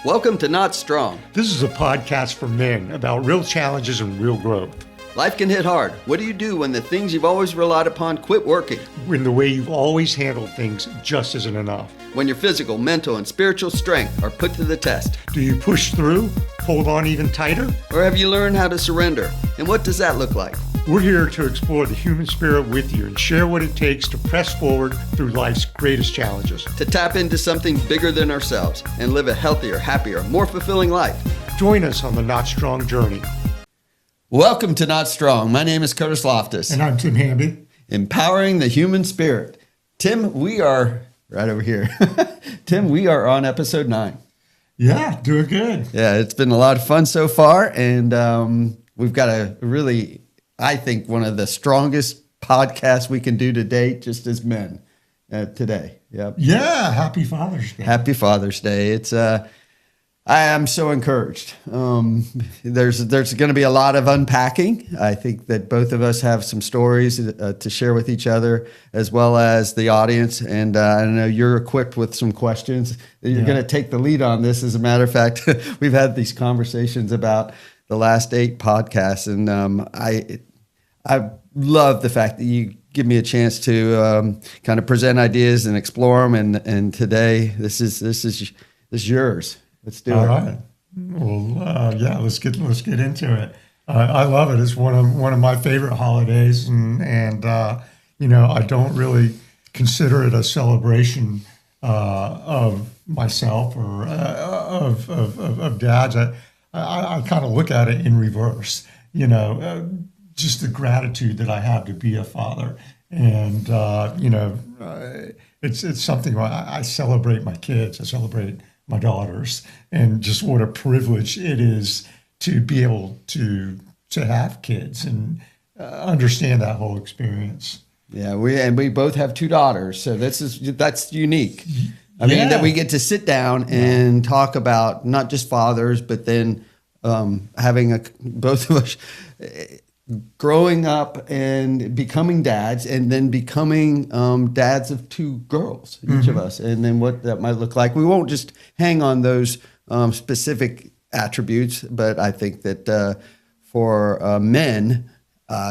Welcome to Not Strong. This is a podcast for men about real challenges and real growth. Life can hit hard. What do you do when the things you've always relied upon quit working? When the way you've always handled things just isn't enough. When your physical, mental, and spiritual strength are put to the test? Do you push through, hold on even tighter? Or have you learned how to surrender? And what does that look like? We're here to explore the human spirit with you and share what it takes to press forward through life's greatest challenges. To tap into something bigger than ourselves and live a healthier, happier, more fulfilling life. Join us on the Not Strong journey. Welcome to Not Strong. My name is Kurtis Loftus. And I'm Tim Hamby. Empowering the human spirit. Tim, we are right over here. Tim, we are on episode 9. Yeah, doing good. Yeah, it's been a lot of fun so far. And we've got a really, I think, one of the strongest podcasts we can do to date just as men today. Yep. Yeah, happy Father's Day. Happy Father's Day. It's I am so encouraged. There's going to be a lot of unpacking. I think that both of us have some stories to share with each other, as well as the audience. And I know you're equipped with some questions. You're going to take the lead on this. As a matter of fact, we've had these conversations about the last 8 podcasts, and I love the fact that you give me a chance to kind of present ideas and explore them. And today, this is yours. Let's do it. All right. Well, let's get into it. I love it. It's one of my favorite holidays, and I don't really consider it a celebration of myself or of dads. I kind of look at it in reverse. Just the gratitude that I have to be a father, and it's something I celebrate my kids. I celebrate my daughters, and just what a privilege it is to be able to have kids and understand that whole experience. Yeah, we both have 2 daughters, so that's unique. I mean, that we get to sit down and talk about not just fathers, but then having both of us growing up and becoming dads, and then becoming dads of 2 girls, each of us, and then what that might look like. We won't just hang on those specific attributes, but I think that for men,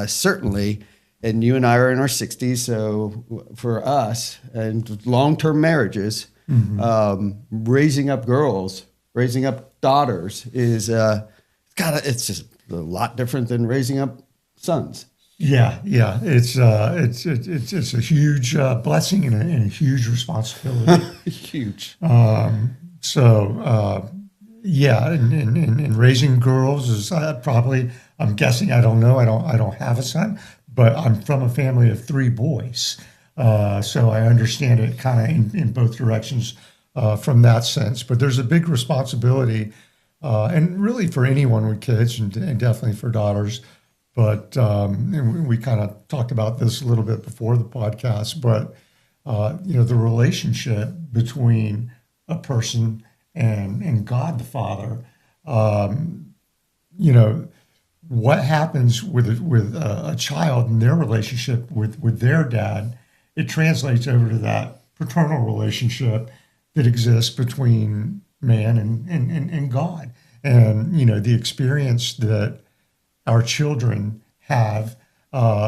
certainly, and you and I are in our 60s, so for us, and long-term marriages, raising up girls, raising up daughters is it's just a lot different than raising up sons. Yeah. It's a huge blessing and a huge responsibility. Huge. And raising girls is probably, I'm guessing, I don't know, I don't have a son, but I'm from a family of 3 boys, so I understand it kind of in both directions from that sense. But there's a big responsibility. And really for anyone with kids, and definitely for daughters. But we kind of talked about this a little bit before the podcast. But the relationship between a person and God the Father. What happens with a child and their relationship with their dad? It translates over to that paternal relationship that exists between man and God, and the experience that our children have, the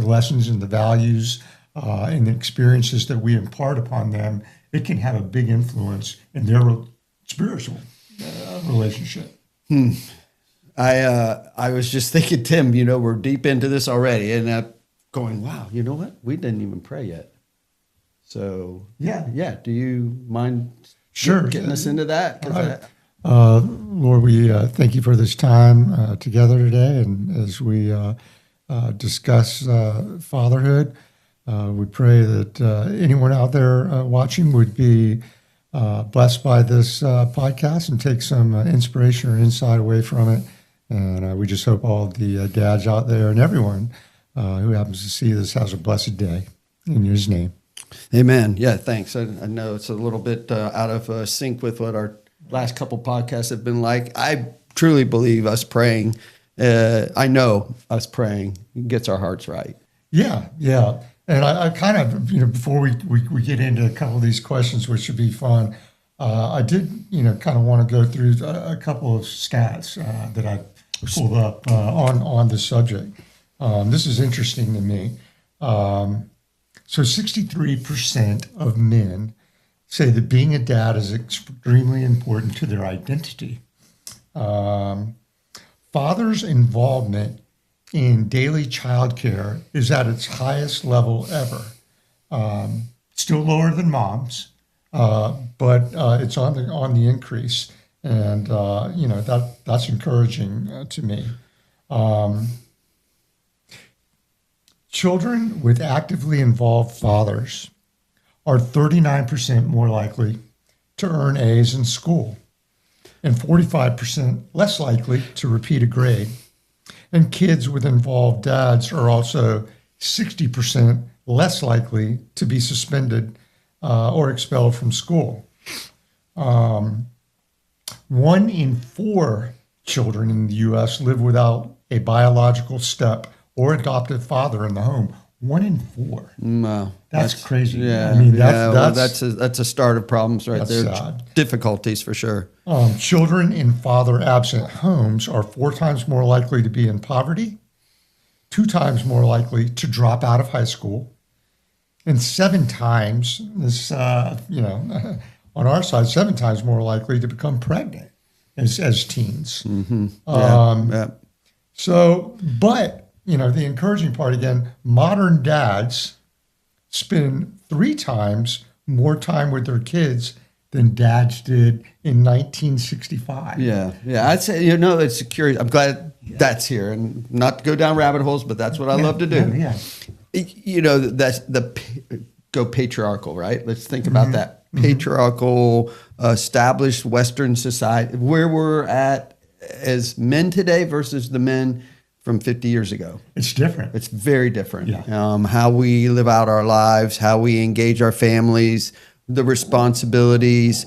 lessons and the values and the experiences that we impart upon them, it can have a big influence in their spiritual relationship. I was just thinking, Tim, we're deep into this already, and going, wow, you know what? We didn't even pray yet. So, yeah. Do you mind getting us into that? Right. Lord, we thank you for this time together today. And as we discuss fatherhood, we pray that anyone out there watching would be blessed by this podcast and take some inspiration or insight away from it. And we just hope all the dads out there and everyone who happens to see this has a blessed day. In His name. Amen. Yeah, thanks. I know it's a little bit out of sync with what our last couple podcasts have been like. I truly believe us praying, I know us praying gets our hearts right. Yeah. And I kind of, before we get into a couple of these questions, which should be fun, I did, kind of want to go through a couple of stats that I pulled up on the subject. This is interesting to me. So 63% of men say that being a dad is extremely important to their identity. Fathers' involvement in daily childcare is at its highest level ever. Still lower than moms, but it's on the increase, and that's encouraging to me. Children with actively involved fathers are 39% more likely to earn A's in school, and 45% less likely to repeat a grade. And kids with involved dads are also 60% less likely to be suspended or expelled from school. 1 in 4 children in the U.S. live without a biological step or adoptive father in the home. 1 in 4. Wow, that's crazy. Yeah, I mean, that's a start of problems right there. Sad. Difficulties for sure. Children in father-absent homes are 4 times more likely to be in poverty, 2 times more likely to drop out of high school, and 7 times on our side, 7 times more likely to become pregnant as teens. Mm-hmm. So, but the encouraging part again, modern dads spend 3 times more time with their kids than dads did in 1965. Yeah. I'd say, it's curious. I'm glad that's here, and not to go down rabbit holes, but that's what I love to do. Yeah. That's go patriarchal, right? Let's think about that. Patriarchal, established Western society, where we're at as men today versus the men from 50 years ago. It's different. It's very different. Yeah. How we live out our lives, how we engage our families, the responsibilities,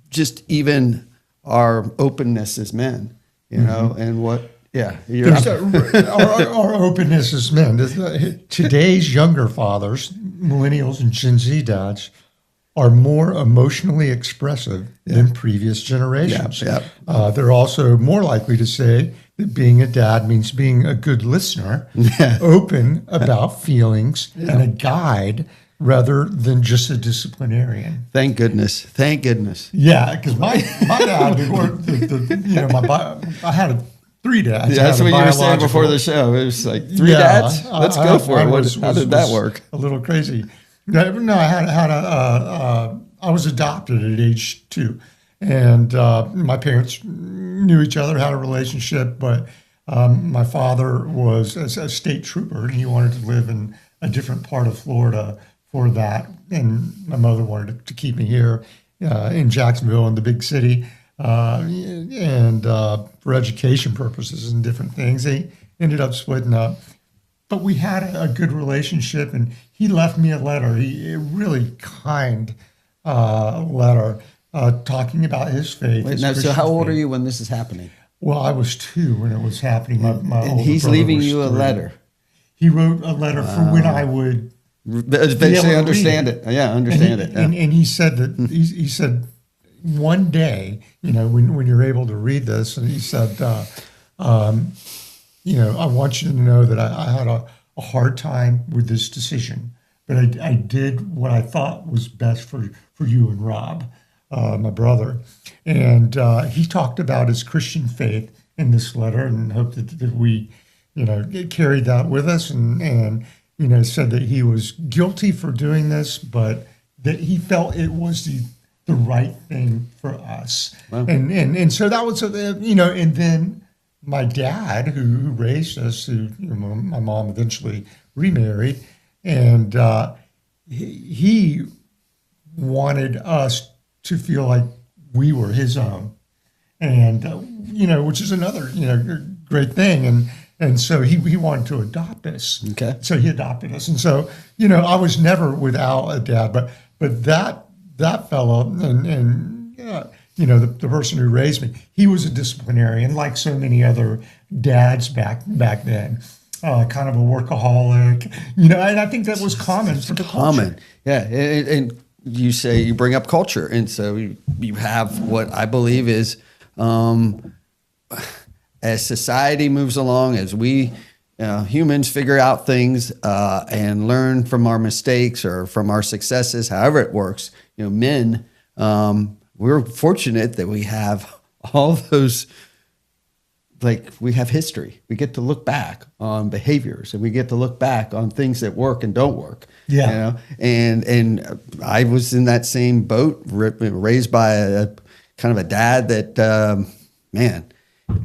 just even our openness as men, and what, our openness as men. Today's younger fathers, millennials and Gen Z dads, are more emotionally expressive than previous generations. They're also more likely to say that being a dad means being a good listener, open about feelings, and a guide rather than just a disciplinarian. Thank goodness. Yeah, because my dad, I had 3 dads. Yeah, that's what you were saying before the show. It was like 3 dads? Let's go for it. How did that work? A little crazy. No, I was adopted at age 2, and my parents knew each other, had a relationship, but my father was a state trooper, and he wanted to live in a different part of Florida for that, and my mother wanted to keep me here in Jacksonville, in the big city, and for education purposes and different things. They ended up splitting up. But we had a good relationship, and he left me a letter, a really kind letter, talking about his faith. Wait, now, so how old are you when this is happening? Well, I was 2 when it was happening. And he's leaving you a letter. He wrote a letter for when I would basically understand it. Yeah, understand it. And he said that he said one day, when you're able to read this, and he said, I want you to know that I had a hard time with this decision, but I did what I thought was best for you and Rob, my brother. And he talked about his Christian faith in this letter, and hoped that we, carried that with us, and said that he was guilty for doing this, but that he felt it was the right thing for us. Wow. And so that was, and then my dad, who raised us, my mom eventually remarried, and he wanted us to feel like we were his own, and which is another great thing, and so he wanted to adopt us. Okay. So he adopted us, and so I was never without a dad, but that fellow and the person who raised me, he was a disciplinarian, like so many other dads back then. kind of a workaholic, and I think that was common for the culture. Yeah. And you say you bring up culture. And so you have what I believe is, as society moves along, as we humans figure out things and learn from our mistakes or from our successes, however it works, men, we're fortunate that we have all those, like we have history. We get to look back on behaviors and we get to look back on things that work and don't work. Yeah. And I was in that same boat, raised by a kind of a dad that,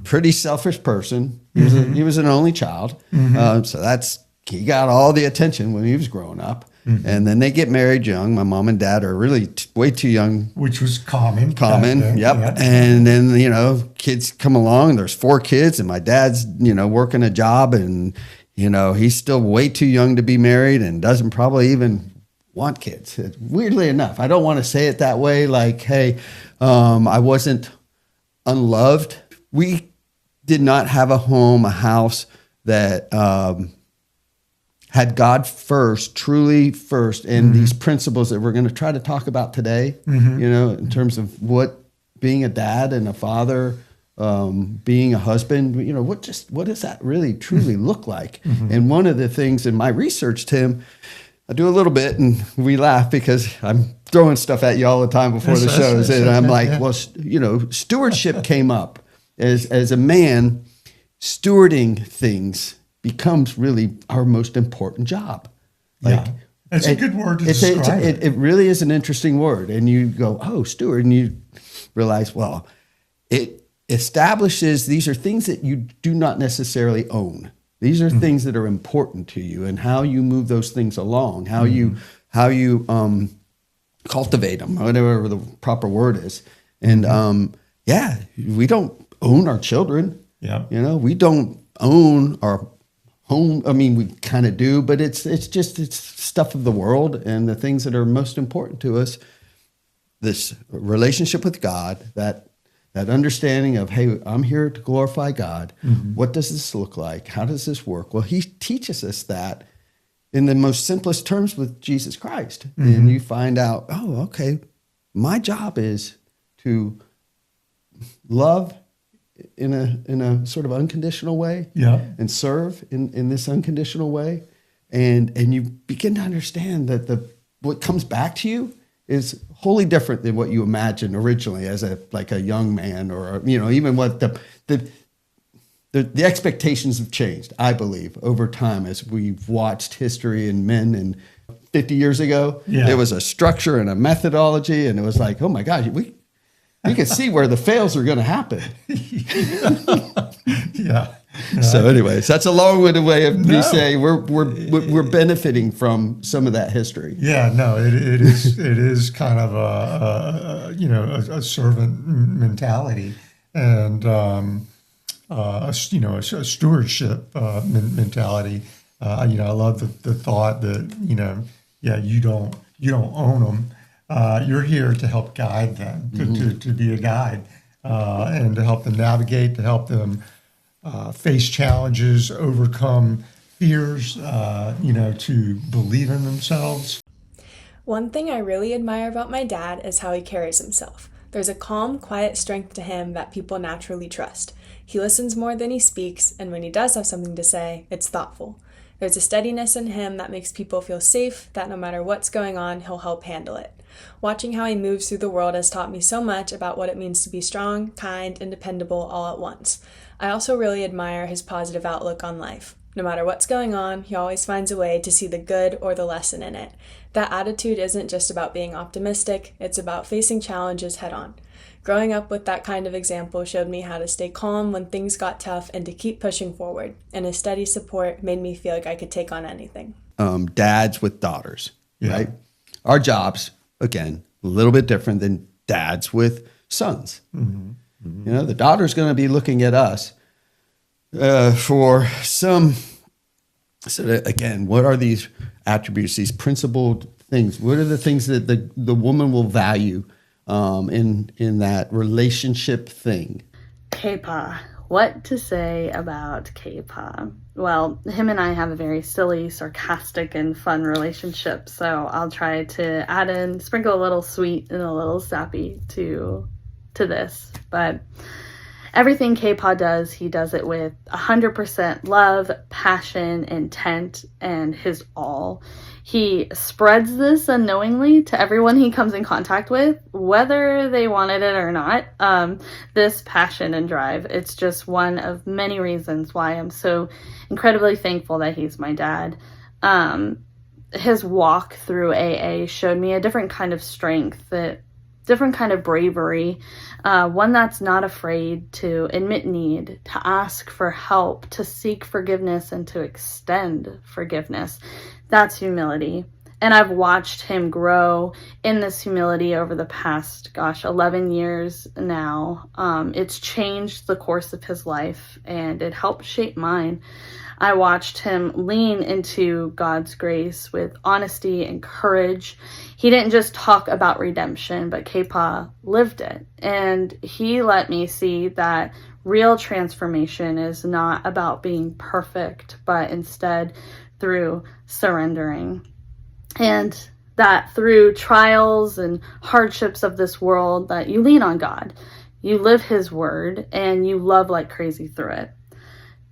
pretty selfish person. He was an only child. So he got all the attention when he was growing up. And then they get married young. My mom and dad are really way too young. Which was common. Yep. Yeah. And then, kids come along. There's 4 kids and my dad's, working a job and, he's still way too young to be married and doesn't probably even want kids. Weirdly enough, I don't want to say it that way. Like, hey, I wasn't unloved. We did not have a home, a house that had God first, truly first, and these principles that we're going to try to talk about today, in terms of what being a dad and a father, being a husband, what does that really truly look like? And one of the things in my research, Tim, I do a little bit and we laugh because I'm throwing stuff at you all the time before the shows. And I'm like, well, stewardship came up as a man. Stewarding things becomes really our most important job. It's a good word to describe it. It really is an interesting word. And you go, oh, steward, and you realize, well, it establishes these are things that you do not necessarily own. These are things that are important to you and how you move those things along, how you cultivate them, whatever the proper word is. And we don't own our children. Yeah. We don't own our home. I mean, we kind of do, but it's stuff of the world and the things that are most important to us. This relationship with God, that understanding of, hey, I'm here to glorify God. What does this look like? How does this work? Well, he teaches us that in the most simplest terms with Jesus Christ. And you find out, oh, okay, my job is to love in a sort of unconditional way, and serve in this unconditional way, and you begin to understand that what comes back to you is wholly different than what you imagined originally as a young man, or even what the expectations have changed, I believe, over time as we've watched history and men. And 50 years ago, there was a structure and a methodology, and it was like, oh my gosh, we can see where the fails are going to happen. So anyways, that's a long-winded way of me saying we're benefiting from some of that history. Yeah, no, it is kind of a servant mentality and a stewardship mentality. I love the thought that you don't own them. You're here to help guide them, to be a guide, and to help them navigate, to help them face challenges, overcome fears, to believe in themselves. One thing I really admire about my dad is how he carries himself. There's a calm, quiet strength to him that people naturally trust. He listens more than he speaks, and when he does have something to say, it's thoughtful. There's a steadiness in him that makes people feel safe, that no matter what's going on, he'll help handle it. Watching how he moves through the world has taught me so much about what it means to be strong, kind, and dependable all at once. I also really admire his positive outlook on life. No matter what's going on, he always finds a way to see the good or the lesson in it. That attitude isn't just about being optimistic, it's about facing challenges head on. Growing up with that kind of example showed me how to stay calm when things got tough and to keep pushing forward. And his steady support made me feel like I could take on anything. Dads with daughters, right? Our jobs, again, a little bit different than dads with sons. The daughter's going to be looking at us for some. So that, again, what are these attributes, these principled things? What are the things that the woman will value in that relationship thing? Okay, Pa, What to say about K-Pa? Well, him and I have a very silly, sarcastic, and fun relationship, so I'll try to add in, sprinkle a little sweet and a little sappy to this. But everything K-Pa does, he does it with 100% love, passion, intent, and his all. He spreads this unknowingly to everyone he comes in contact with, whether they wanted it or not. This passion and drive, it's just one of many reasons why I'm so incredibly thankful that he's my dad. His walk through AA showed me a different kind of strength, different kind of bravery, one that's not afraid to admit need, to ask for help, to seek forgiveness, and to extend forgiveness. That's humility. And I've watched him grow in this humility over the past, 11 years now. It's changed the course of his life, and it helped shape mine. I watched him lean into God's grace with honesty and courage. He didn't just talk about redemption, but K-Pa lived it. And he let me see that real transformation is not about being perfect, but instead through surrendering. And that through trials and hardships of this world, that you lean on God, you live his word, and you love like crazy through it.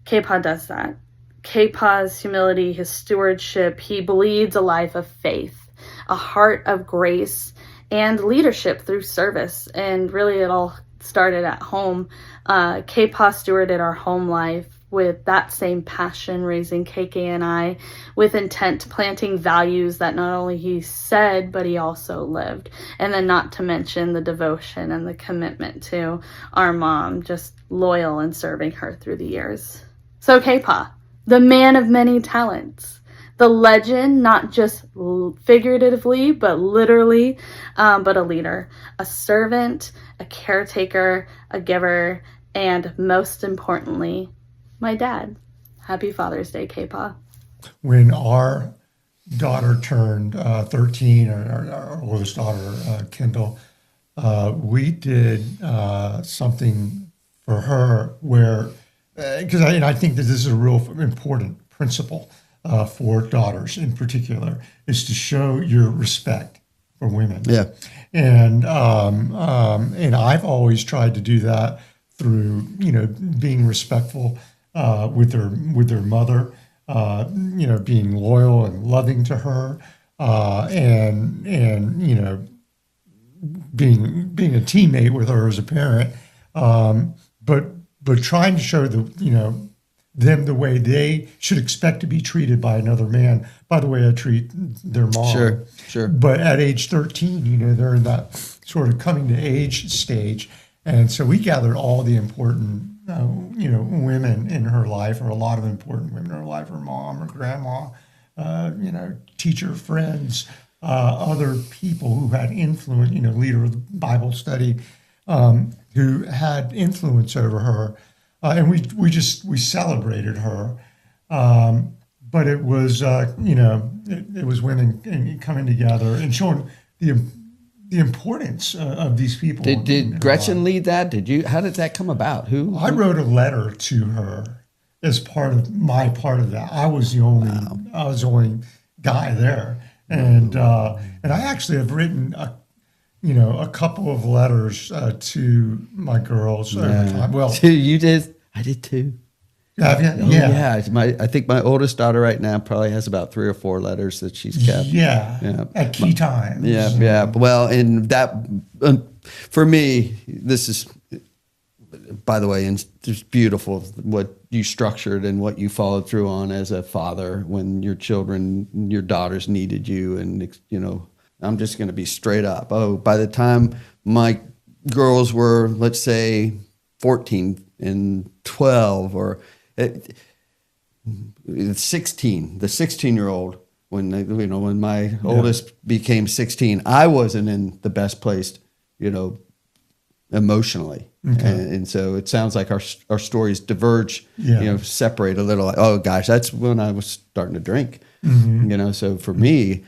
K-Pa does that. K-Pa's humility, his stewardship, he bleeds a life of faith, a heart of grace, and leadership through service. And really it all started at home. K-Pa stewarded our home life with that same passion, raising KK and I with intent, planting values that not only he said, but he also lived. And then not to mention the devotion and the commitment to our mom, just loyal and serving her through the years. So K-Pa, the man of many talents, the legend, not just figuratively, but literally, but a leader, a servant, a caretaker, a giver, and most importantly, my dad. Happy Father's Day, K-Pa. When our daughter turned 13, our oldest daughter, Kendall, we did something for her where, because I think that this is a real important principle for daughters in particular, is to show your respect for women. Yeah. And I've always tried to do that through, being respectful with their mother, being loyal and loving to her, and being a teammate with her as a parent, but trying to show them the way they should expect to be treated by another man, by the way I treat their mom. Sure. But at age 13, they're in that sort of coming to age stage. And so we gathered all the important, women in her life, or a lot of important women in her life, her mom, her grandma, teacher, friends, other people who had influence, leader of the Bible study, who had influence over her. And we celebrated her. But it was, it was women coming together and showing the importance of these people. Did Gretchen lead that? How did that come about? I wrote a letter to her as part of that. I was the only guy there, and I actually have written a couple of letters to my girls over time. Well, you did. I did too. Have you? Yeah. I think my oldest daughter right now probably has about 3 or 4 letters that she's kept. Yeah. At key times. Yeah. Well, and that, for me, this is, by the way, and it's beautiful what you structured and what you followed through on as a father when your daughters needed you. And, I'm just going to be straight up. By the time my girls were, let's say, 14 and 12 or 16, the 16-year-old, when my oldest became 16, I wasn't in the best place, emotionally. Okay. And so it sounds like our stories diverge, separate a little. Like, oh gosh, that's when I was starting to drink. Mm-hmm. So for me,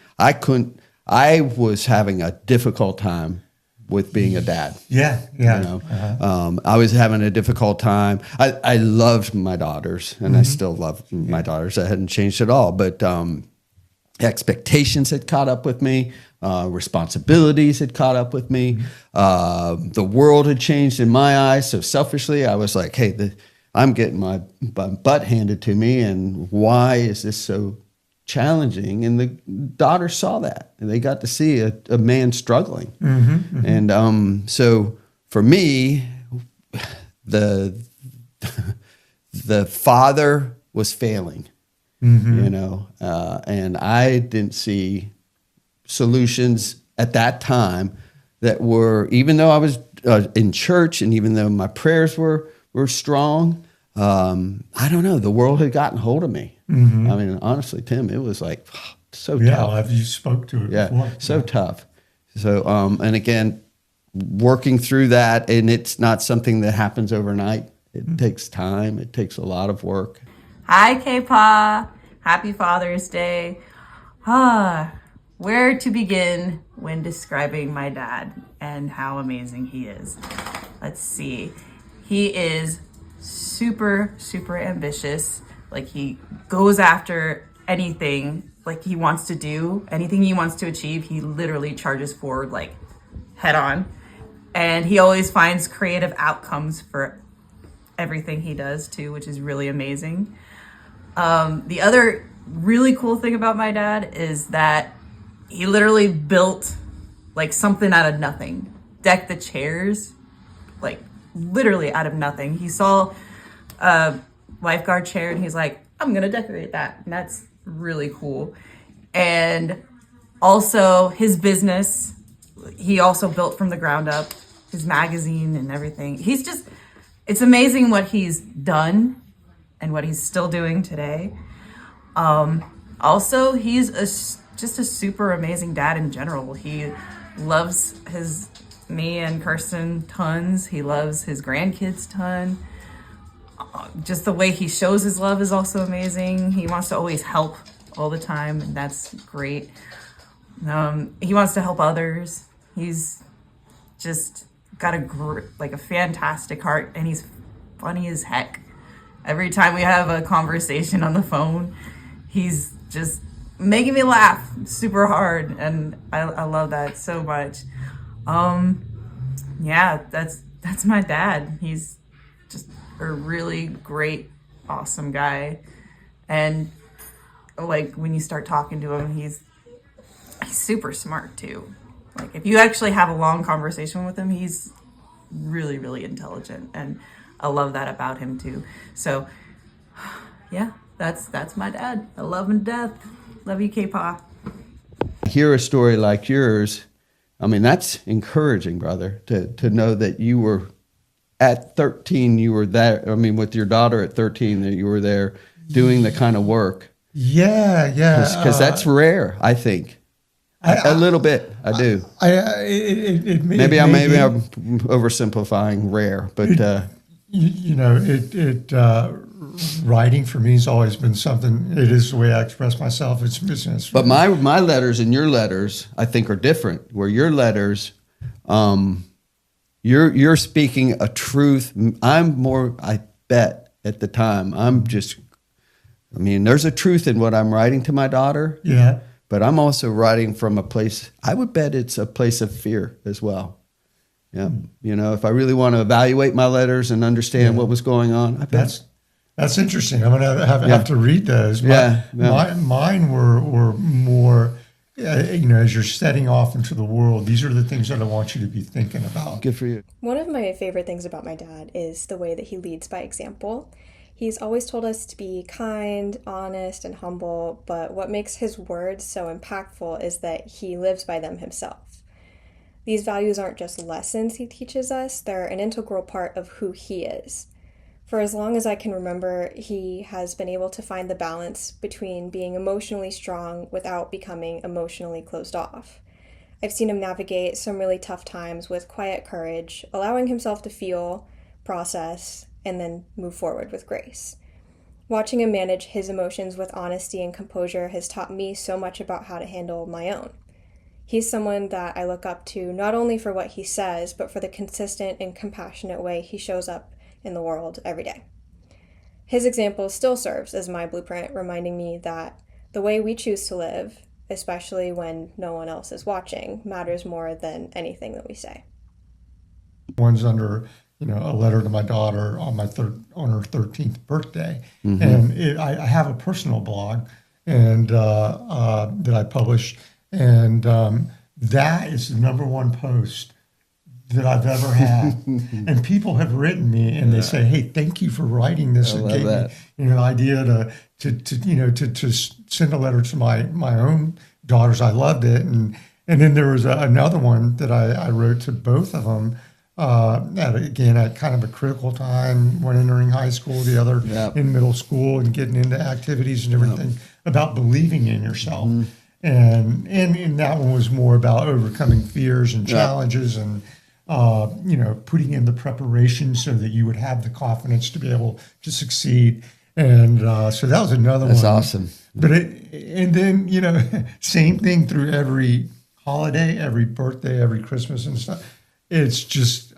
I was having a difficult time with being a dad. Yeah. You know, I was having a difficult time. I loved my daughters, and I still love my daughters. I hadn't changed at all, but expectations had caught up with me. Responsibilities had caught up with me. The world had changed in my eyes. So selfishly, I was like, hey, I'm getting my butt handed to me, and why is this so challenging? And the daughters saw that, and they got to see a man struggling. And so for me, the father was failing, you know, and I didn't see solutions at that time that were, even though I was in church, and even though my prayers were strong, I don't know, the world had gotten hold of me. I mean, honestly, Tim, it was like so tough. Yeah, you spoke to it before. So tough. So, and again, working through that, and it's not something that happens overnight. It takes time. It takes a lot of work. Hi, K-Pa. Happy Father's Day. Where to begin when describing my dad and how amazing he is? Let's see. He is super, super ambitious. Like, he goes after anything like he wants to do, anything he wants to achieve, he literally charges forward, like, head on. And he always finds creative outcomes for everything he does too, which is really amazing. The other really cool thing about my dad is that he literally built like something out of nothing, decked the chairs, like literally out of nothing. He saw a lifeguard chair and he's like, I'm gonna decorate that. And that's really cool. And also his business, he also built from the ground up, his magazine and everything. He's just, it's amazing what he's done and what he's still doing today. Also, he's just a super amazing dad in general. He loves me and Kirsten tons. He loves his grandkids ton. Just the way he shows his love is also amazing. He wants to always help all the time, and that's great. He wants to help others. He's just got a fantastic heart, and he's funny as heck. Every time we have a conversation on the phone, he's just making me laugh super hard, and I love that so much. Yeah, that's my dad. He's just a really great, awesome guy. And like when you start talking to him, he's super smart too. Like if you actually have a long conversation with him, he's really, really intelligent, and I love that about him too. So yeah, that's my dad. I love him to death. Love you, K-Pa. Hear a story like yours. I mean, that's encouraging, brother, to know that you were at 13, you were there. I mean, with your daughter at 13, that you were there doing the kind of work. Yeah. Because that's rare, I think. A little bit, I do. Maybe I'm oversimplifying rare, but writing for me has always been something. It is the way I express myself. It's business. But my letters and your letters, I think, are different. Where your letters, you're speaking a truth. I'm more. I bet at the time there's a truth in what I'm writing to my daughter. Yeah. But I'm also writing from a place, I would bet it's a place of fear as well. Yeah. If I really want to evaluate my letters and understand what was going on, I bet. That's interesting. I'm going to have to read those. Mine were more, as you're setting off into the world, these are the things that I want you to be thinking about. Good for you. One of my favorite things about my dad is the way that he leads by example. He's always told us to be kind, honest, and humble, but what makes his words so impactful is that he lives by them himself. These values aren't just lessons he teaches us, they're an integral part of who he is. For as long as I can remember, he has been able to find the balance between being emotionally strong without becoming emotionally closed off. I've seen him navigate some really tough times with quiet courage, allowing himself to feel, process, and then move forward with grace. Watching him manage his emotions with honesty and composure has taught me so much about how to handle my own. He's someone that I look up to not only for what he says, but for the consistent and compassionate way he shows up in the world every day. His example still serves as my blueprint, reminding me that the way we choose to live, especially when no one else is watching, matters more than anything that we say. One's under, a letter to my daughter on her 13th birthday, and I have a personal blog and that I publish, and that is the number one post that I've ever had. And people have written me and they say, "Hey, thank you for writing this." It gave me, an idea to send a letter to my own daughters. I loved it, and then there was another one that I wrote to both of them. At kind of a critical time, one entering high school, the other in middle school, and getting into activities and everything about believing in yourself. And that one was more about overcoming fears and challenges and putting in the preparation so that you would have the confidence to be able to succeed. And so that was another one. That's awesome. But then same thing through every holiday, every birthday, every Christmas and stuff. It's just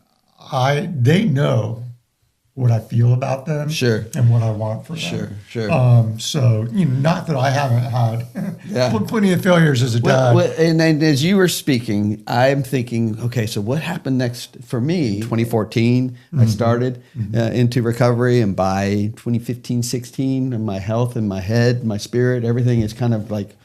they know what I feel about them, and what I want for them. Sure. So not that I haven't had plenty of failures as a dad. And as you were speaking, I'm thinking, okay, so what happened next for me? 2014, I started into recovery, and by 2015, 16, my health and my head, my spirit, everything is kind of like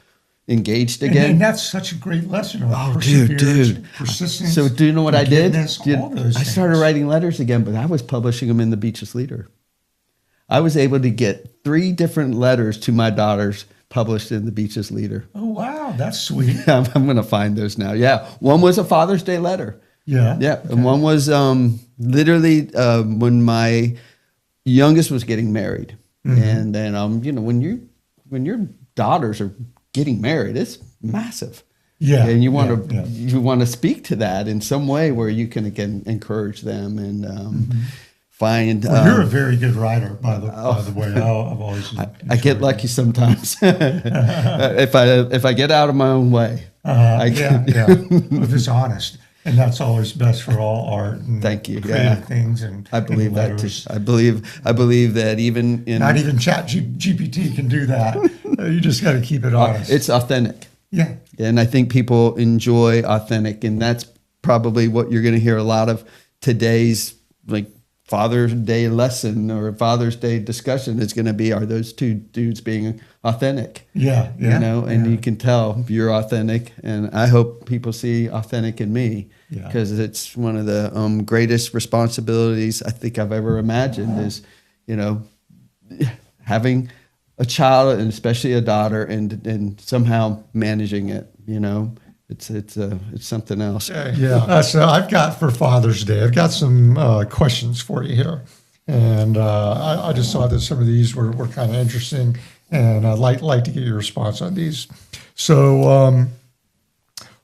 engaged again. And that's such a great lesson of perseverance, persistence. So do you know what I did? I started writing letters again, but I was publishing them in the Beaches Leader. I was able to get 3 different letters to my daughters published in the Beaches Leader. Oh, wow. That's sweet. I'm going to find those now. Yeah. One was a Father's Day letter. Yeah. Yeah. Okay. And one was literally when my youngest was getting married. And then, when your daughters are getting married, it's massive. Yeah. And you want to speak to that in some way where you can, again, encourage them and find. You're a very good writer, by the way. I've always. I get lucky sometimes. if I get out of my own way. If it's honest. And that's always best for all art and thank you. Creative things. And I believe that too. I believe that even in not even GPT can do that. You just got to keep it honest. It's authentic. Yeah. And I think people enjoy authentic, and that's probably what you're going to hear a lot of today's like Father's Day lesson or Father's Day discussion is going to be, are those two dudes being authentic? Yeah. And you can tell you're authentic, and I hope people see authentic in me because it's one of the greatest responsibilities I think I've ever imagined is, having a child and especially a daughter and somehow managing it, It's something else. So I've got for Father's Day, I've got some questions for you here. And I just thought that some of these were kind of interesting, and I'd like to get your response on these. So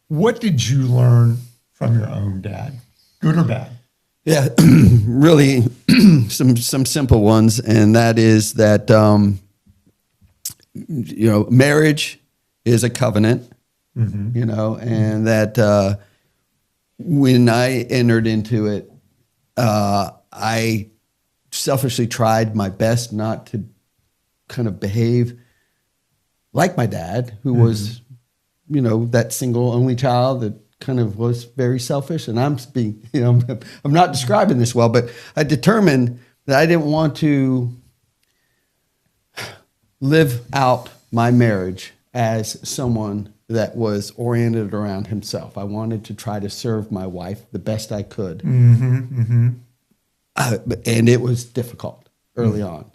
what did you learn from your own dad, good or bad? Yeah, really some simple ones, and that is that, marriage is a covenant. And that when I entered into it, I selfishly tried my best not to kind of behave like my dad, who was, that single only child that kind of was very selfish. And I'm not describing this well, but I determined that I didn't want to live out my marriage as someone that was oriented around himself. I wanted to try to serve my wife the best I could. And it was difficult early on.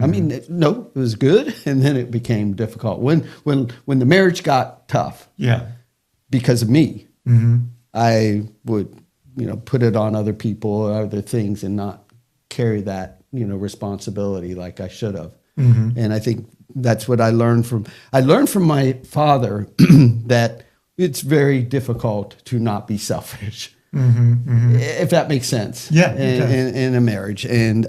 I mean, it was good, and then it became difficult. When the marriage got tough, because of me, I would, put it on other people or other things and not carry that, responsibility like I should have. And I think that's what I learned from my father, that it's very difficult to not be selfish, if that makes sense. In a marriage. And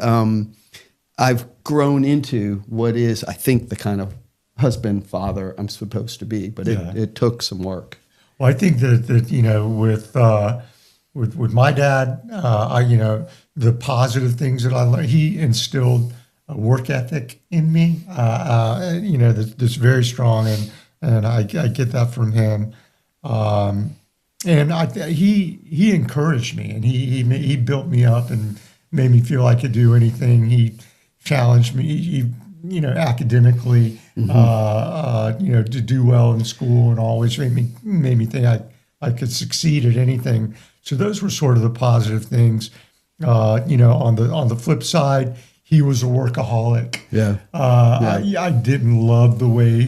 I've grown into what is, I think, the kind of husband, father I'm supposed to be, but it took some work. Well, I think that with my dad, the positive things that I learned, he instilled a work ethic in me, that's very strong, and I get that from him. And he encouraged me, and he built me up and made me feel I could do anything. He challenged me, academically, to do well in school, and always made me think I could succeed at anything. So those were sort of the positive things. On the flip side, he was a workaholic. Yeah. I didn't love the way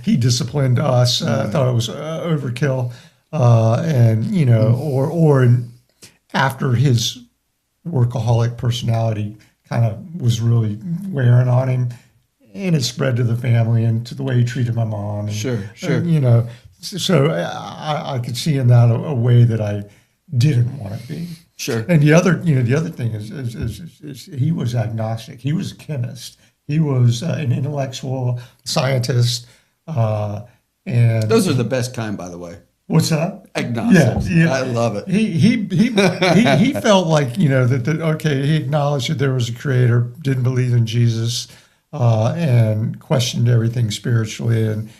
he disciplined us. I thought it was overkill. After his workaholic personality kind of was really wearing on him, and it spread to the family and to the way he treated my mom. And, Sure. So I could see in that a way that I didn't want to be. Sure. And the other thing is he was agnostic. He was a chemist. He was an intellectual scientist. And Those are the best kind, by the way. What's that? Agnostic. Yeah. I love it. He felt like, he acknowledged that there was a creator, didn't believe in Jesus, and questioned everything spiritually. And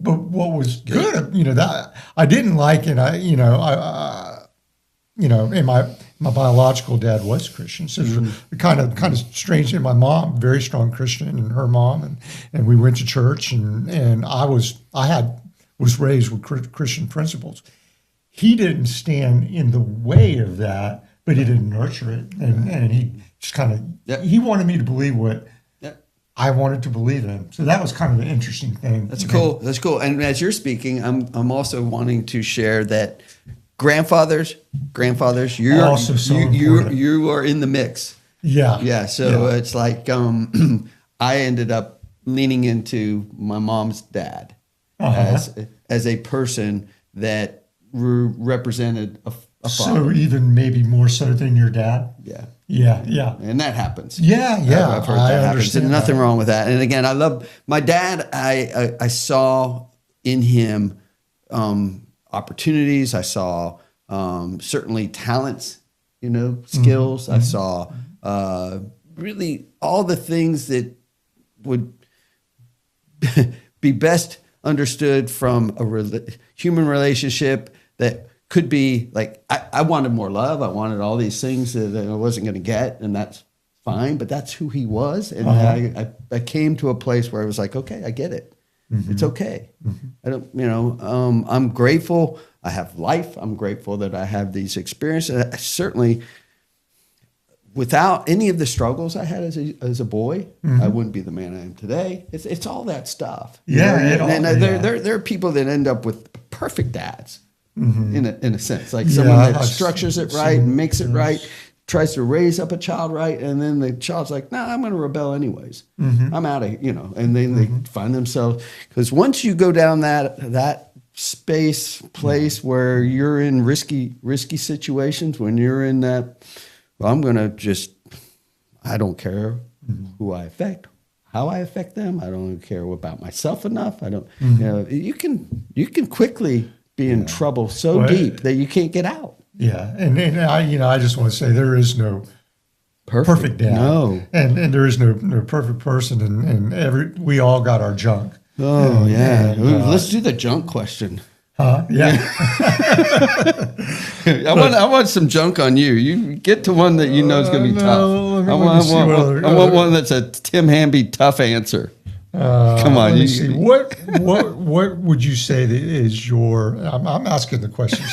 but what was good, that I didn't like, and and my biological dad was Christian, so it was kind of strange. And my mom, very strong Christian, and her mom, and we went to church, and I was raised with Christian principles. He didn't stand in the way of that, but he didn't nurture it, and he just kind of he wanted me to believe what I wanted to believe in. So that was kind of an interesting thing. That's cool. That's cool. And as you're speaking, I'm also wanting to share that grandfathers, you are in the mix. Yeah. So it's like I ended up leaning into my mom's dad as a person that represented a father. So even maybe more so than your dad. Yeah. And that happens. Yeah. I've heard that happens. And nothing wrong with that. And again, I love my dad. I saw in him opportunities. I saw certainly talents, skills. I saw really all the things that would be best understood from a human relationship that could be like, I wanted more love. I wanted all these things that I wasn't going to get, and that's fine, but that's who he was. And I came to a place where I was like, okay, I get it. It's okay. I don't, I'm grateful. I have life. I'm grateful that I have these experiences. I certainly, without any of the struggles I had as a boy, I wouldn't be the man I am today. It's all that stuff. There are people that end up with perfect dads in a sense, like someone that structures it right and makes it right, tries to raise up a child right, and then the child's like, nah, I'm going to rebel anyways. I'm out of here, and then they find themselves, because once you go down that place where you're in risky situations, when you're in that, well, I don't care who I affect, how I affect them. I don't care about myself enough. I don't, you can quickly be in trouble so deep that you can't get out. Yeah. And I just want to say there is no perfect dad. No. And there is no perfect person, and we all got our junk. Oh, let's do the junk question. Yeah. I want some junk on you. You get to one that you know is going to be tough. I want one that's a Tim Hamby tough answer. Come on. What would you say that is your? I'm asking the questions.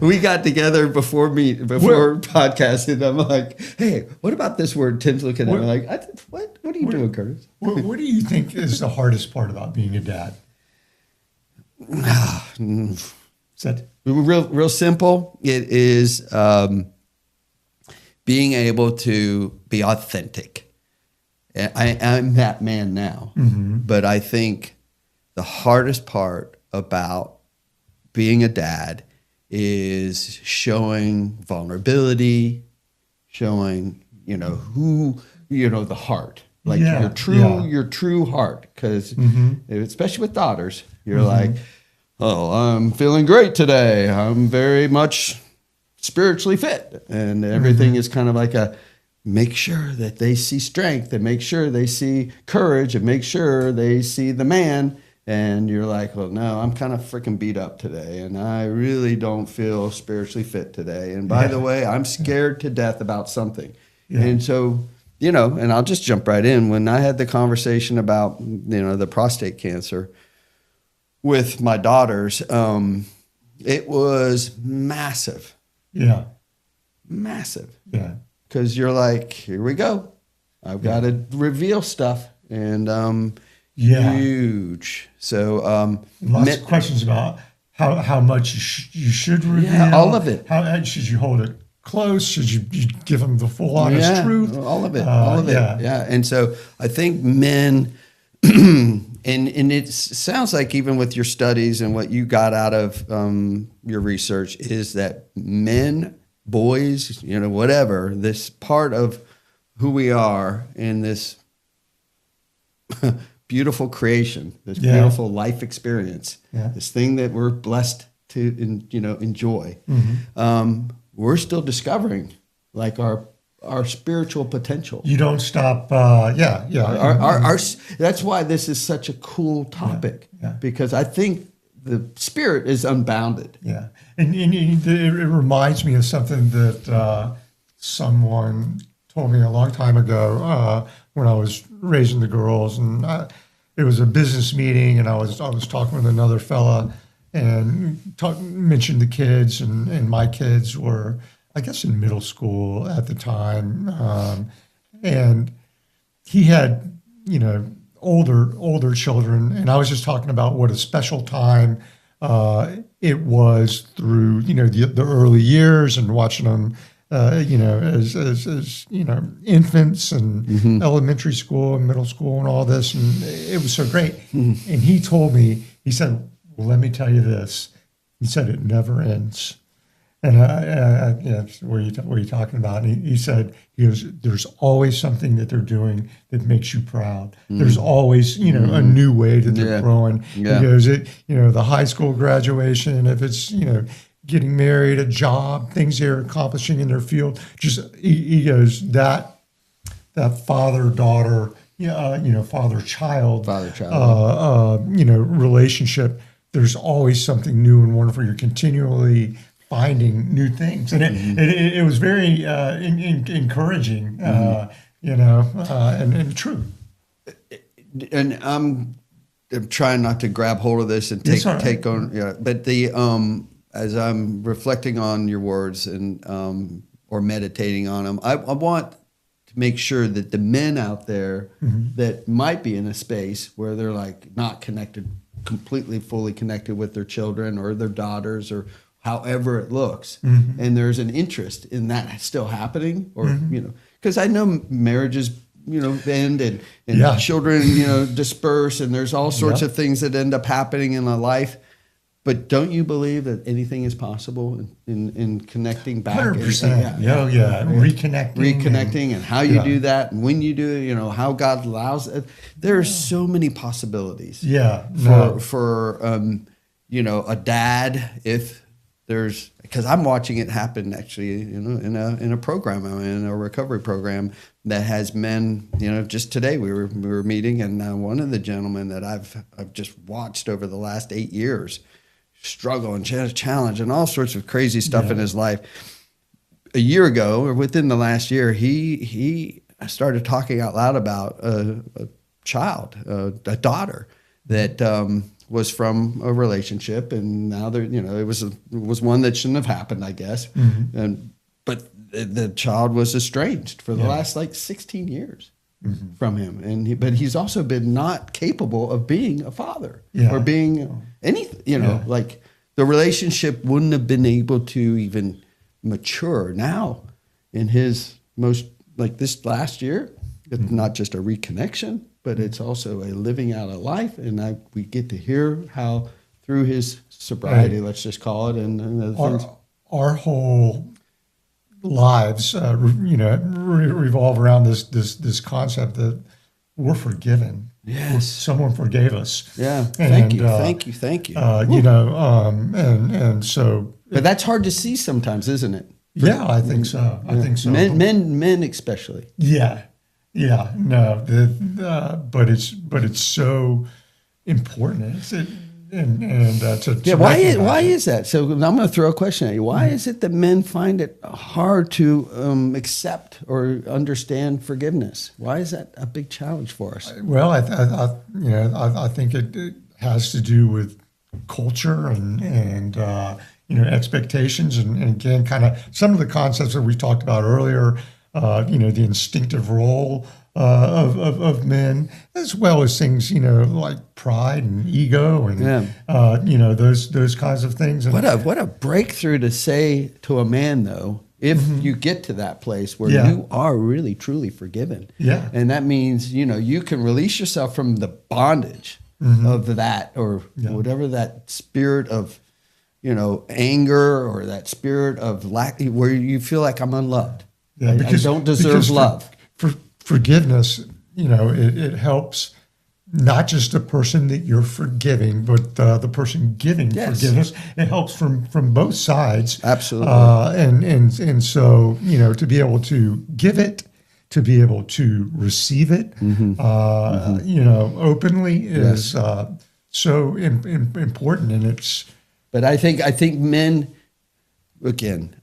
we got together before podcast, and I'm like, hey, what about this word? Tim's looking at me like, what are you doing, Kurtis? What do you think is the hardest part about being a dad? Is that real simple? It is being able to be authentic. I'm that man now, but I think the hardest part about being a dad is showing vulnerability, showing, the heart, like your true heart. Because especially with daughters, you're like, oh, I'm feeling great today. I'm very much spiritually fit, and everything is kind of like a make sure that they see strength, and make sure they see courage, and make sure they see the man. And you're like, well, no, I'm kind of freaking beat up today, and I really don't feel spiritually fit today. And by the way, I'm scared to death about something. And so, and I'll just jump right in. When I had the conversation about, the prostate cancer with my daughters, it was massive. Yeah. Massive. Yeah. Because you're like, here we go. I've got to reveal stuff. And huge. So lots of questions about how much you should reveal. Yeah, all of it. How should you hold it close? Should you give them the full honest truth? All of it. All of it. Yeah. And so I think men, and it sounds like even with your studies and what you got out of your research is that men, boys, whatever, this part of who we are in this beautiful creation, this beautiful life experience, this thing that we're blessed to enjoy. We're still discovering like our spiritual potential. You don't stop. That's why this is such a cool topic, because I think the spirit is unbounded. Yeah, and it reminds me of something that someone told me a long time ago when I was raising the girls, and it was a business meeting, and I was talking with another fella, and mentioned the kids, and my kids were, I guess, in middle school at the time, and he had older children, and I was just talking about what a special time it was through the early years and watching them. As infants and elementary school and middle school and all this, and it was so great. And he told me, he said, "Well, let me tell you this." He said, "It never ends." And what are you talking about? And he said, he goes, "There's always something that they're doing that makes you proud. There's always, a new way that they're growing." Yeah. He goes, the high school graduation, if it's, getting married, a job, things they're accomplishing in their field. Just he goes that father-daughter, father-child, relationship. There's always something new and wonderful. You're continually finding new things, and it was very encouraging, and true. And I'm trying not to grab hold of this and take on, but the as I'm reflecting on your words and or meditating on them, I want to make sure that the men out there that might be in a space where they're like not connected, completely, fully connected with their children or their daughters or however it looks, and there's an interest in that still happening, or because I know marriages end and children disperse, and there's all sorts of things that end up happening in a life. But don't you believe that anything is possible in connecting back? 100%. Reconnecting, and how you do that, and when you do it, how God allows it. There are so many possibilities. For a dad, if there's, because I'm watching it happen actually, in a program, in a recovery program that has men. Just today we were meeting, and one of the gentlemen that I've just watched over the last 8 years struggle and challenge and all sorts of crazy stuff in his life. A year ago, or within the last year, he started talking out loud about a child, a daughter that was from a relationship, and now it was one that shouldn't have happened, I guess. But the child was estranged for the last 16 years. From him, but he's also been not capable of being a father or being anything. Like the relationship wouldn't have been able to even mature. Now, in his most this last year, it's not just a reconnection, but it's also a living out a life, and we get to hear how through his sobriety, let's just call it, and our whole lives, revolve around this concept that we're forgiven. Yes. Someone forgave us. Yeah. And, Thank you. And so. But that's hard to see sometimes, isn't it? Yeah, I think so. I think so. Men especially. Yeah. No, but it's so important. Why is that? So I'm going to throw a question at you. Why is it that men find it hard to accept or understand forgiveness? Why is that a big challenge for us? Well, I think it has to do with culture and expectations, and again, kind of some of the concepts that we talked about earlier. The instinctive role of men, as well as things, like pride and ego and, those kinds of things. And what a breakthrough to say to a man, though, if you get to that place where you are really, truly forgiven. Yeah. And that means, you can release yourself from the bondage of that or whatever that spirit of, anger or that spirit of lack where you feel like I'm unloved. Yeah, I don't deserve love. For forgiveness, it helps not just the person that you're forgiving, but the person giving forgiveness. It helps from both sides. Absolutely. And so, to be able to give it, to be able to receive it, openly is so important. And it's. But I think men, again,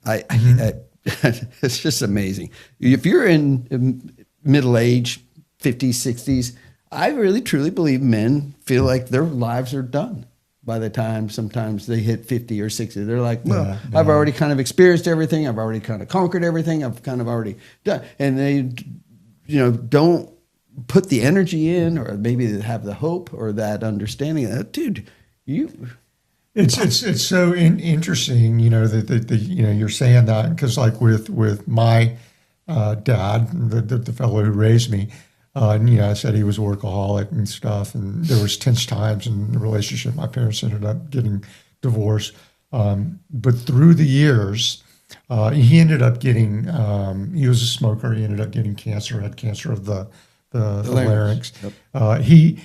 it's just amazing. If you're in middle age, 50s, 60s, I really truly believe men feel like their lives are done by the time sometimes they hit 50 or 60. They're like, well, I've already kind of experienced everything. I've already kind of conquered everything. I've kind of already done. And they, don't put the energy in, or maybe they have the hope or that understanding that, dude, It's so interesting, that you're saying that, because like with my dad, the fellow who raised me, I said he was a workaholic and stuff, and there was tense times in the relationship. My parents ended up getting divorced, but through the years, he ended up getting. He was a smoker. He ended up getting cancer. Had cancer of the larynx. Yep. He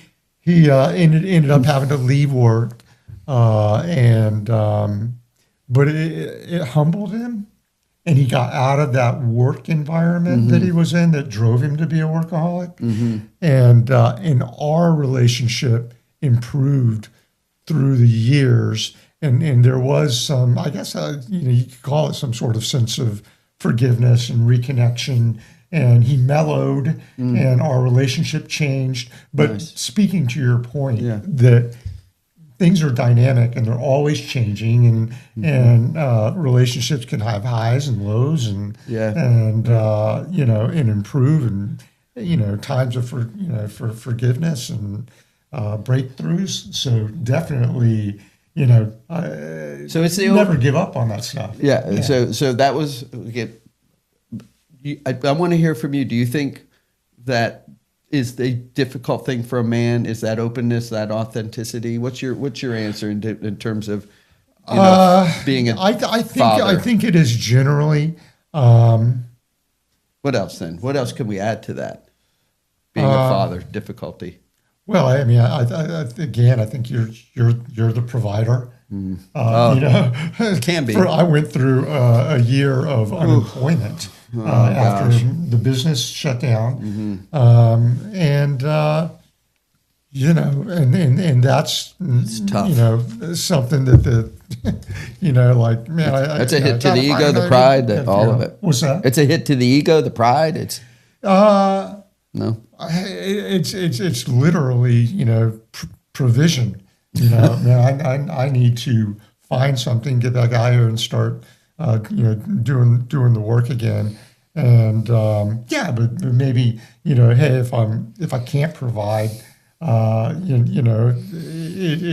ended up having to leave work. But it humbled him, and he got out of that work environment that he was in that drove him to be a workaholic. And our relationship improved through the years, and there was some, I guess, you could call it some sort of sense of forgiveness and reconnection. And he mellowed, and our relationship changed. But speaking to your point, that things are dynamic and they're always changing, and relationships can have highs and lows, and improve, and times of for forgiveness and breakthroughs. So definitely, so it's never give up on that stuff. Yeah. So that was. I want to hear from you. Do you think that is the difficult thing for a man? Is that openness, that authenticity? What's your answer in terms of being a father? I think it is generally. What else then? What else can we add to that? Being a father, difficulty. Well, I mean, I think you're the provider. It can be. I went through a year of unemployment after the business shut down, and that's tough. Something that like, man, that's a hit to the ego, the pride, all of it. What's that? It's a hit to the ego, the pride. It's no. It's literally provision. Man, I need to find something, get back out here and start doing the work again. And but maybe hey, if I can't provide, it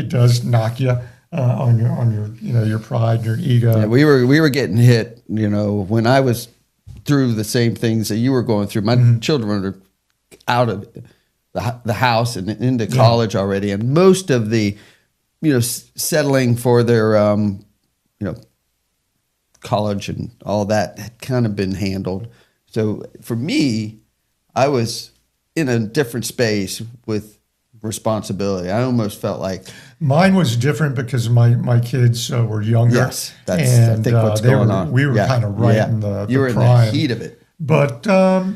does knock you on your pride, your ego. Yeah, we were getting hit. When I was through the same things that you were going through. My children are out of the house and into college already, and most of the settling for their college and all that had kind of been handled. So for me, I was in a different space with responsibility. I almost felt like mine was different because my kids were younger. yes, that's I think what's going on. We were kind of right in the you were prime. in the heat of it. But I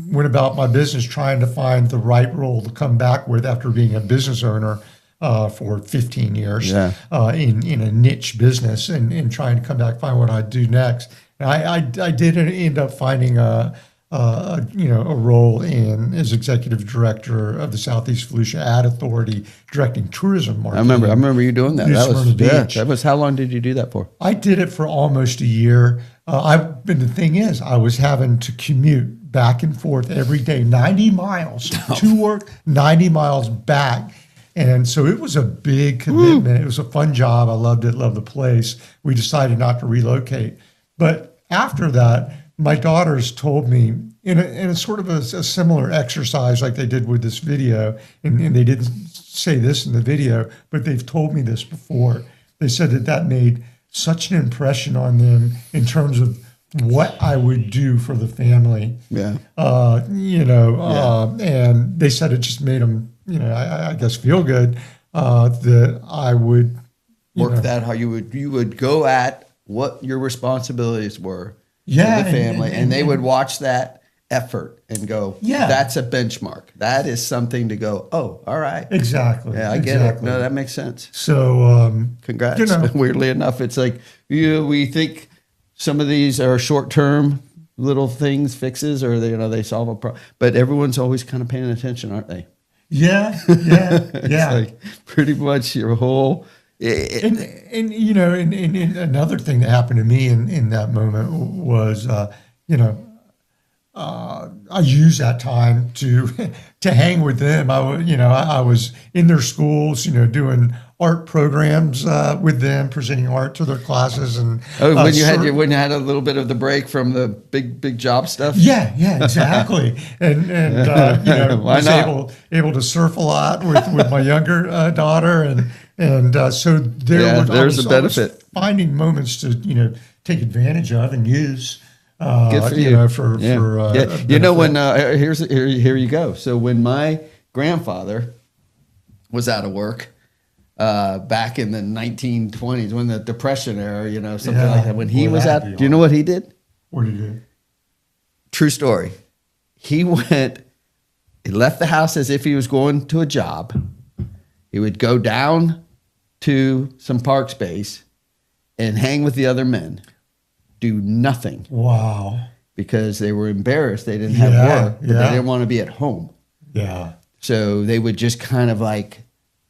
went about my business trying to find the right role to come back with after being a business owner for 15 years in a niche business and trying to come back, find what I'd do next. And I did end up finding a role as executive director of the Southeast Volusia Ad Authority, directing tourism marketing. I remember you doing that. That was how long did you do that for? I did it for almost a year. The thing is, I was having to commute back and forth every day, 90 miles to work, 90 miles back. And so it was a big commitment. It was a fun job. I loved it, loved the place. We decided not to relocate. But after that, my daughters told me in a sort of a similar exercise like they did with this video, and they didn't say this in the video, but they've told me this before. They said that made such an impression on them in terms of what I would do for the family. Yeah. And they said it just made them, I guess, feel good that I would work that how you would go at what your responsibilities were to the family, and they would watch that effort and go, that's a benchmark. That is something to go, oh, all right. Exactly. Yeah, I get it. No, that makes sense. So, congrats. Weirdly enough, it's like we think some of these are short-term little things, fixes, or they solve a problem. But everyone's always kind of paying attention, aren't they? Yeah. It's like pretty much your whole. And another thing that happened to me in that moment was, I used that time to hang with them. I was in their schools, doing art programs with them, presenting art to their classes, and when you had a little bit of the break from the big job stuff. Yeah, exactly. and was able to surf a lot with my younger daughter, and so there's a benefit. I was finding moments to take advantage of and use. Good for you. Here you go. So when my grandfather was out of work back in the 1920s, when the Depression era, something like that, when he was out, do you know what he did? What did he do? True story. He left the house as if he was going to a job. He would go down to some park space and hang with the other men. Do nothing. Wow. Because they were embarrassed. They didn't have work, but they didn't want to be at home. Yeah. So they would just kind of like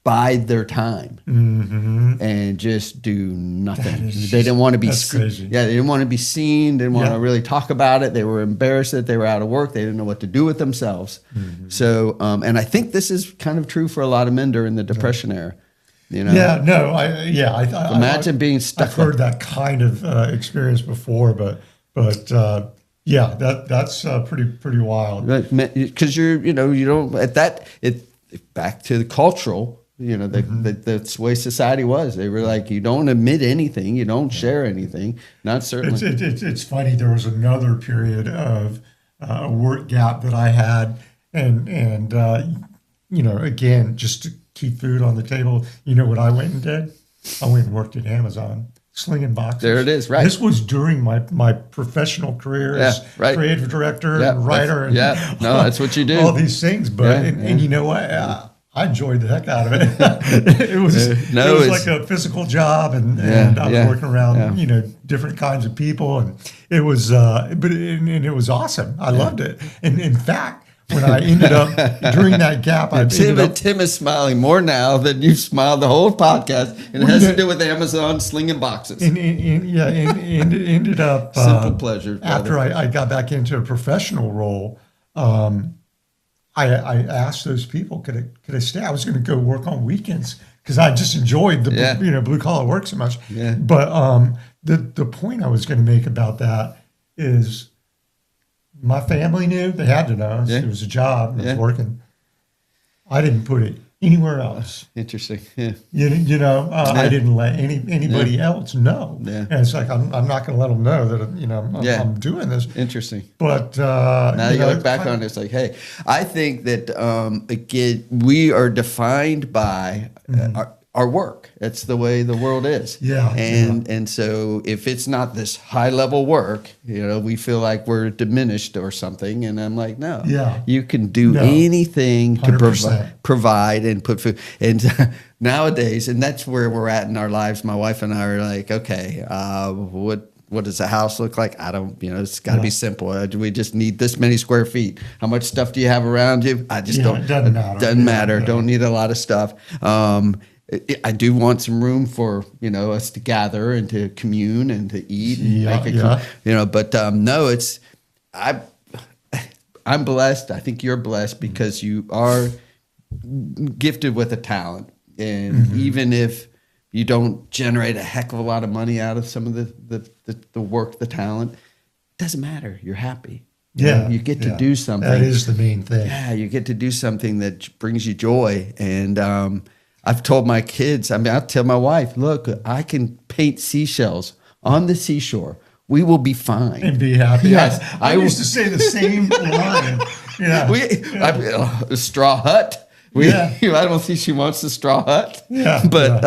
bide their time and just do nothing. They didn't want to be crazy. Yeah, they didn't want to be seen, didn't want to really talk about it. They were embarrassed that they were out of work. They didn't know what to do with themselves. So and I think this is kind of true for a lot of men during the Depression era. Imagine being stuck. I've heard that kind of experience before, but that's pretty wild. Because you don't at that back to the cultural. That's the way society was. They were like, you don't admit anything, you don't share anything. Not certainly. It's funny. There was another period of a work gap that I had, and again, just to keep food on the table. You know what I went and did? I went and worked at Amazon, slinging boxes. There it is, right. This was during my professional career as creative director and writer. That's what you do. All these things. But and you know what? I enjoyed the heck out of it. it was like a physical job, and I was working around different kinds of people, and it was it was awesome. I loved it. And in fact, when I ended up during that gap, Tim is smiling more now than you've smiled the whole podcast, and it has to do with Amazon slinging boxes. Ended up simple pleasure. After I got back into a professional role, I asked those people, could I stay? I was going to go work on weekends because I just enjoyed the blue collar work so much. Yeah. But the point I was going to make about that is, my family knew. They had to know. It was a job. I was working. I didn't put it anywhere else. Interesting. Yeah. I didn't let anybody else know. Yeah. And it's like, I'm not going to let them know that, I'm doing this. Interesting. But now you look back on it, it's like, hey, I think that again, we are defined by our work. That's the way the world is. Yeah. And so if it's not this high level work, we feel like we're diminished or something. And I'm like, no. Yeah. You can do anything to 100%. provide and put food. And nowadays, and that's where we're at in our lives. My wife and I are like, okay, what does a house look like? I don't, it's got to be simple. We just need this many square feet. How much stuff do you have around you? I just don't. It doesn't matter. Doesn't matter. Don't need a lot of stuff. I do want some room for us to gather and to commune and to eat and but no, I'm blessed. I think you're blessed because you are gifted with a talent, and even if you don't generate a heck of a lot of money out of some of the work, the talent, it doesn't matter. You're happy. You get to do something. That is the main thing. Yeah, you get to do something that brings you joy. And I've told my kids, I'll tell my wife, look, I can paint seashells on the seashore. We will be fine. And be happy. Yes. I used to say the same line. Yeah. A straw hut. I don't think she wants a straw hut. Yeah. But,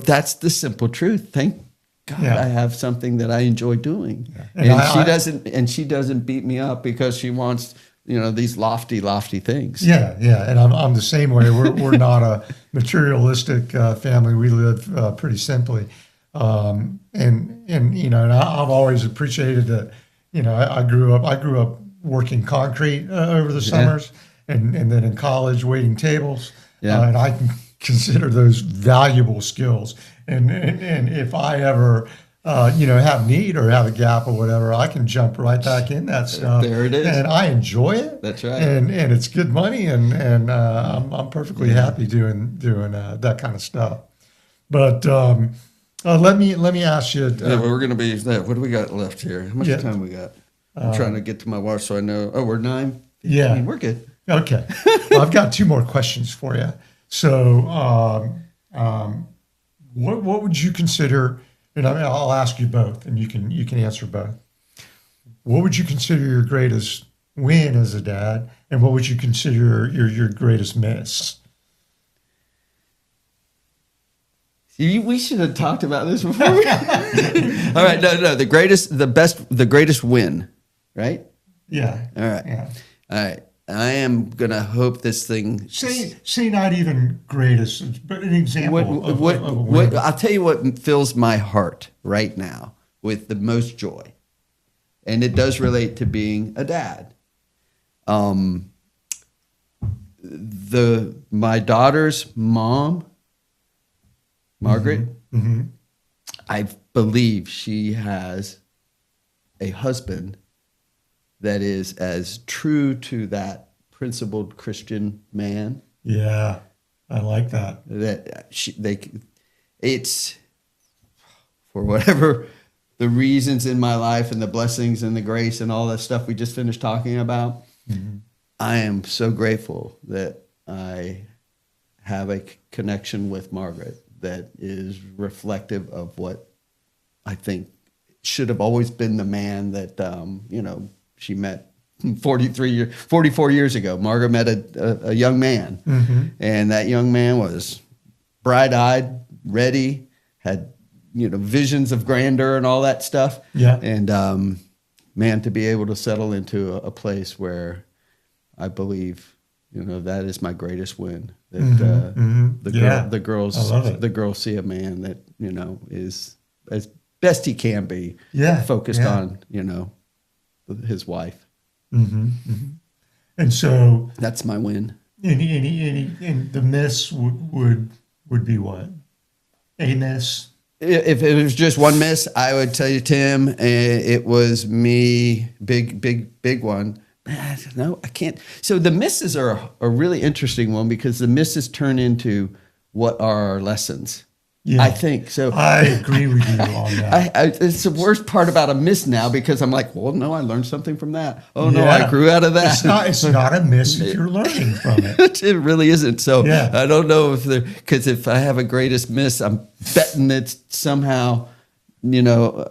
that's the simple truth. Thank God I have something that I enjoy doing. Yeah. And she doesn't beat me up because she wants these lofty things. Yeah, and I'm the same way. We're not a materialistic family. We live pretty simply, and I've always appreciated that. I grew up working concrete over the summers, and then in college waiting tables. And I can consider those valuable skills. And if I ever have need or have a gap or whatever, I can jump right back in that stuff. There it is. And I enjoy it. That's right. And it's good money, and I'm perfectly happy doing that kind of stuff. But let me ask you. We're going to be. What do we got left here? How much time we got? I'm trying to get to my watch so I know. Oh, we're 9. Yeah, we're good. Okay. Well, I've got 2 more questions for you. So, what would you consider? And I'll ask you both, and you can answer both. What would you consider your greatest win as a dad, and what would you consider your greatest miss? We should have talked about this before. All right, no, the greatest win, right? Yeah. All right. Yeah. All right. I am gonna hope this thing. Say not even greatest, but an example of a win. I'll tell you what fills my heart right now with the most joy, and it does relate to being a dad. My daughter's mom, Margaret, I believe she has a husband that is as true to that principled Christian man. Yeah, I like that. It's for whatever the reasons in my life and the blessings and the grace and all that stuff we just finished talking about. I am so grateful that I have a connection with Margaret that is reflective of what I think should have always been the man that, she met 44 years ago. Margaret met a young man, and that young man was bright-eyed, ready, had visions of grandeur and all that stuff. Yeah. And man, to be able to settle into a place where I believe that is my greatest win. That the girls see a man that is as best he can be. Focused on his wife. And so that's my win. And the miss would be what? A miss? If it was just one miss, I would tell you, Tim, it was me, big one. No, I can't. So the misses are a really interesting one because the misses turn into what are our lessons. Yeah. I think so. I agree with you on that. It's the worst part about a miss now because I'm like, well, no, I learned something from that. Oh no, Yeah. I grew out of that. It's not a miss if you're learning from it. It really isn't. So Yeah. I don't know because if I have a greatest miss, I'm betting it's somehow, a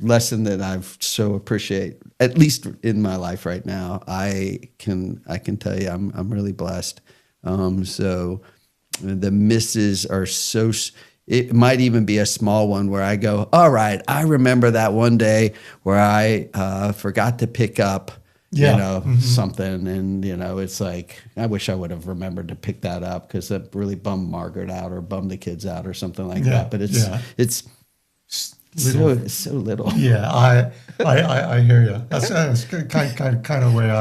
lesson that I've so appreciate, at least in my life right now. I can tell you, I'm really blessed. So the misses are so. It might even be a small one where I go, all right, I remember that one day where I forgot to pick up. Something. And, it's like, I wish I would have remembered to pick that up because that really bummed Margaret out or bummed the kids out or something like that. But it's so little. Yeah, I hear you. That's kind of way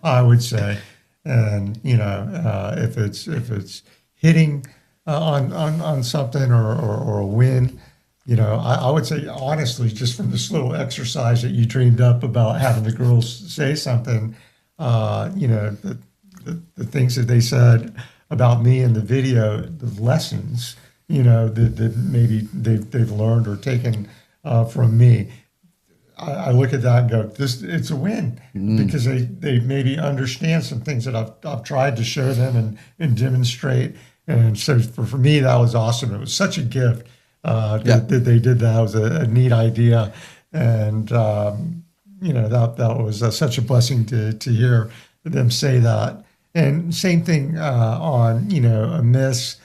I would say. And, if it's hitting on something or a win, I would say, honestly, just from this little exercise that you dreamed up about having the girls say something, the things that they said about me in the video, the lessons, that maybe they've learned or taken from me. I look at that and go, it's a win because they maybe understand some things that I've tried to show them and demonstrate. And so for me, that was awesome. It was such a gift. That they did that. It was a neat idea, and that was such a blessing to hear them say that. And same thing on a miss.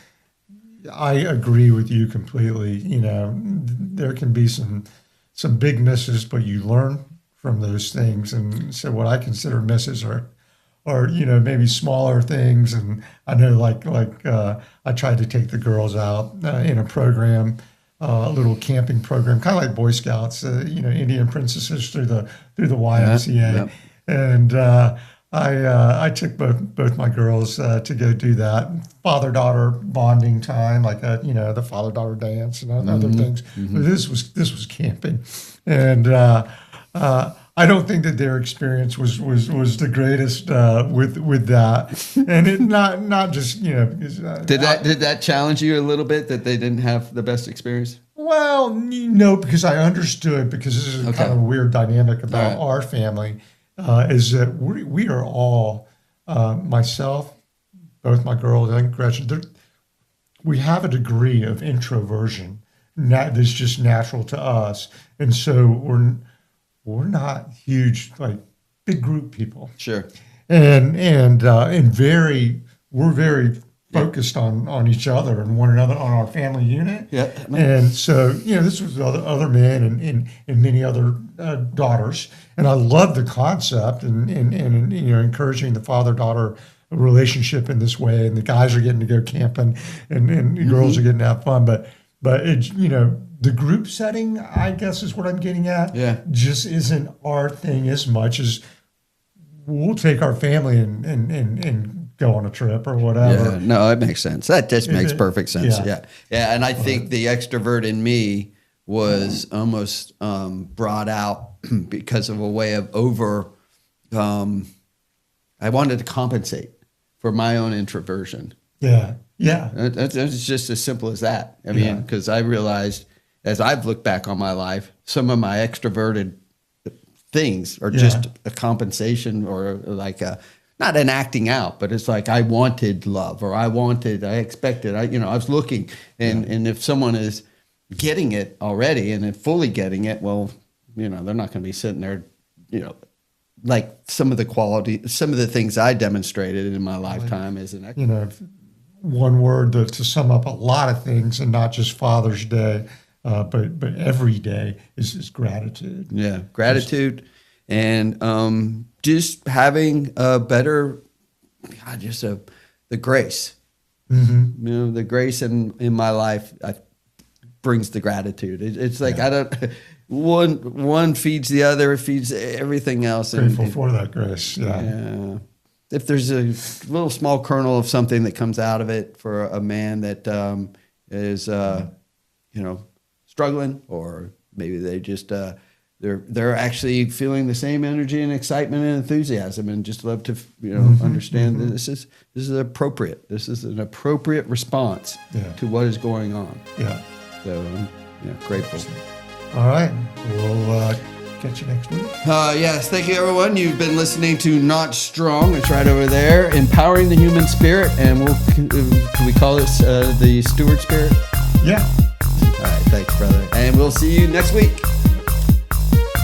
I agree with you completely. There can be some big misses, but you learn from those things. And so what I consider misses are maybe smaller things. And I know like I tried to take the girls out in a program. A little camping program, kind of like Boy Scouts, Indian Princesses through the YMCA, and I took both my girls to go do that father-daughter bonding time, like the father-daughter dance and other things. But this was camping, and I don't think that their experience was the greatest with that, and it not just because did that challenge you a little bit that they didn't have the best experience? Well, no, because I understood, because this is kind of a weird dynamic about our family, is that we are all myself, both my girls and Gretchen. We have a degree of introversion that's just natural to us, and so we're not huge, like big group people. Sure. And we're very focused on each other and one another, on our family unit. Yeah. And so, this was other men and many other daughters. And I love the concept and encouraging the father-daughter relationship in this way. And the guys are getting to go camping and the girls are getting to have fun. But it's, the group setting, I guess, is what I'm getting at. Yeah. Just isn't our thing as much as we'll take our family and go on a trip or whatever. Yeah, no, it makes sense. That just makes perfect sense. Yeah. And I think the extrovert in me was almost brought out because of a way of I wanted to compensate for my own introversion. Yeah. It's just as simple as that. I mean, because I realized as I've looked back on my life, some of my extroverted things are just a compensation or like not an acting out, but it's like I wanted love or I expected, I was looking. And if someone is getting it already and fully getting it, well, they're not going to be sitting there, like some of the things I demonstrated in my lifetime as an extrovert. One word to sum up a lot of things, and not just Father's Day, but every day is gratitude. Yeah, gratitude, and just having a better, the grace. Mm-hmm. The grace in my life brings the gratitude. It's like I don't. One feeds the other, feeds everything else. Grateful for that grace. Yeah. If there's a little small kernel of something that comes out of it for a man that is, struggling, or maybe they just they're actually feeling the same energy and excitement and enthusiasm, and just love to understand that this is appropriate. This is an appropriate response to what is going on. Yeah. So grateful. All right. We'll catch you next week. Yes, thank you, everyone. You've been listening to Not Strong. It's right over there, empowering the human spirit, and can we call this the steward spirit? Yeah. All right, thanks, brother, and we'll see you next week.